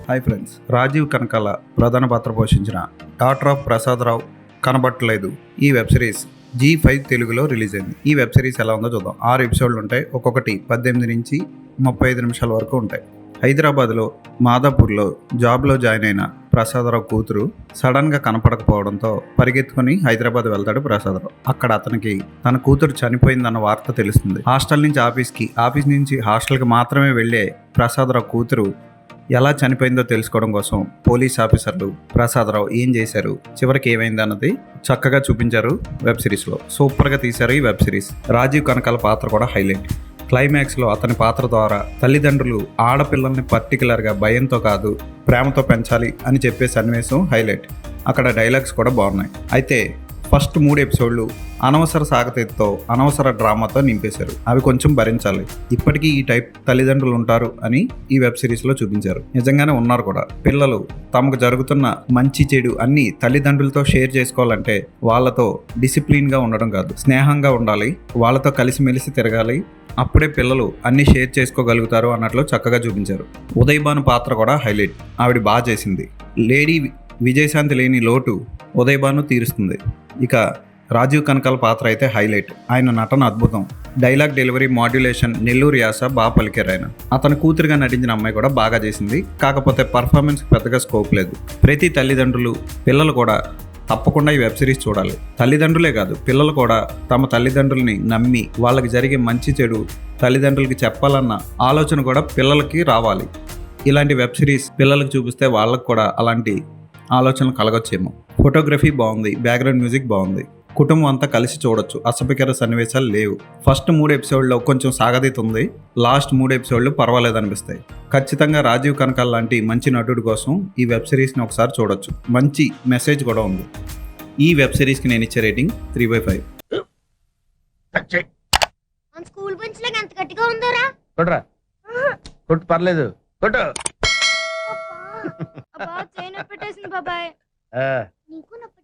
Hi friends, Rajiv Kanakala ప్రధాన పాత్ర పోషించిన డాటర్ ఆఫ్ ప్రసాదరావు కనబట్టలేదు ఈ వెబ్ సిరీస్ G5 తెలుగులో రిలీజ్ అయింది. ఈ వెబ్ సిరీస్ ఎలా ఉందో చూద్దాం. 6 ఎపిసోడ్లు ఉంటాయి. ఒక్కొక్కటి 18 నుంచి 35 నిమిషాల వరకు ఉంటాయి. హైదరాబాద్లో మాదాపూర్లో జాబ్లో జాయిన్ అయిన ప్రసాదరావు కూతురు సడన్గా కనపడకపోవడంతో పరిగెత్తుకుని హైదరాబాద్ వెళ్తాడు ప్రసాదరావు. అక్కడ అతనికి తన కూతురు చనిపోయిందన్న వార్త తెలుస్తుంది. హాస్టల్ నుంచి ఆఫీస్ నుంచి హాస్టల్కి మాత్రమే వెళ్ళే ప్రసాదరావు కూతురు ఎలా చనిపోయిందో తెలుసుకోవడం కోసం పోలీస్ ఆఫీసర్లు ప్రసాదరావు ఏం చేశారు, చివరికి ఏమైంది అన్నది చక్కగా చూపించారు వెబ్ సిరీస్లో. సూపర్గా తీశారు ఈ వెబ్ సిరీస్. రాజీవ్ కనకాల పాత్ర కూడా హైలైట్. క్లైమాక్స్లో అతని పాత్ర ద్వారా తల్లిదండ్రులు ఆడపిల్లల్ని పర్టికులర్గా భయంతో కాదు ప్రేమతో పెంచాలి అని చెప్పే సన్నివేశం హైలైట్. అక్కడ డైలాగ్స్ కూడా బాగున్నాయి. అయితే ఫస్ట్ 3 ఎపిసోడ్లు అనవసర సాగతీతో అనవసర డ్రామాతో నింపేశారు. అవి కొంచెం భరించాలి. ఇప్పటికీ ఈ టైప్ తల్లిదండ్రులు ఉంటారు అని ఈ వెబ్ సిరీస్లో చూపించారు. నిజంగానే ఉన్నారు కూడా. పిల్లలు తమకు జరుగుతున్న మంచి చెడు అన్ని తల్లిదండ్రులతో షేర్ చేసుకోవాలంటే వాళ్ళతో డిసిప్లిన్గా ఉండడం కాదు, స్నేహంగా ఉండాలి, వాళ్ళతో కలిసిమెలిసి తిరగాలి. అప్పుడే పిల్లలు అన్ని షేర్ చేసుకోగలుగుతారు అన్నట్లు చక్కగా చూపించారు. ఉదయ్ భాను పాత్ర కూడా హైలైట్. ఆవిడ బాగా చేసింది. లేడీ విజయశాంతి లేని లోటు ఉదయ్ భాను తీరుస్తుంది. ఇక రాజీవ్ కనకాల పాత్ర అయితే హైలైట్. ఆయన నటన అద్భుతం. డైలాగ్ డెలివరీ, మాడ్యులేషన్, నెల్లూరు యాస బాగా పలికారు ఆయన. అతని కూతురుగా నటించిన అమ్మాయి కూడా బాగా చేసింది. కాకపోతే పర్ఫార్మెన్స్ పెద్దగా స్కోప్ లేదు. ప్రతి తల్లిదండ్రులు పిల్లలు కూడా తప్పకుండా ఈ వెబ్ సిరీస్ చూడాలి. తల్లిదండ్రులే కాదు, పిల్లలు కూడా తమ తల్లిదండ్రుల్ని నమ్మి వాళ్ళకి జరిగే మంచి చెడు తల్లిదండ్రులకి చెప్పాలన్న ఆలోచన కూడా పిల్లలకి రావాలి. ఇలాంటి వెబ్ సిరీస్ పిల్లలకు చూపిస్తే వాళ్ళకు కూడా అలాంటి ఆలోచనలు కలగొచ్చేమో. ఫోటోగ్రఫీ బాగుంది, బ్యాక్గ్రౌండ్ మ్యూజిక్ బాగుంది. కుటుంబం అంతా కలిసి చూడొచ్చు. అసభ్యకర సన్నివేశాలు లేవు. ఫస్ట్ 3 ఎపిసోడ్లో కొంచెం సాగదీతుంది. లాస్ట్ 3 ఎపిసోడ్లు పర్వాలేదు అనిపిస్తాయి. ఖచ్చితంగా రాజీవ్ కనకాల లాంటి మంచి నటుడి కోసం ఈ వెబ్ సిరీస్ని ఒకసారి చూడొచ్చు. మంచి మెసేజ్ కూడా ఉంది. ఈ వెబ్ సిరీస్కి నేను ఇచ్చే రేటింగ్ 3/5. స్కూల్ బెంచ్ లాగా ఎంత గట్టిగా ఉందోరా? కొట్రా, కొట్టు, పర్లేదు, కొట్టు. పెట్టేసింది బాబాయ్.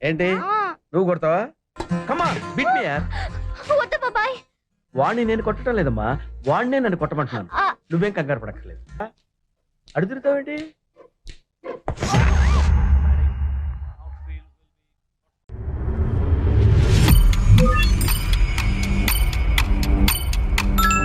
ఏంటి నువ్వు కొడతావా? కమాన్ బీట్ మీ యార్. వద్దు బాబాయ్. వాణ్ణి నేను కొట్టడం లేదమ్మా, వాణ్ణే నన్ను కొట్టమంటున్నాను. నువ్వేం కంగారు పడక్కర్లేదు. అడుగుతావేంటి?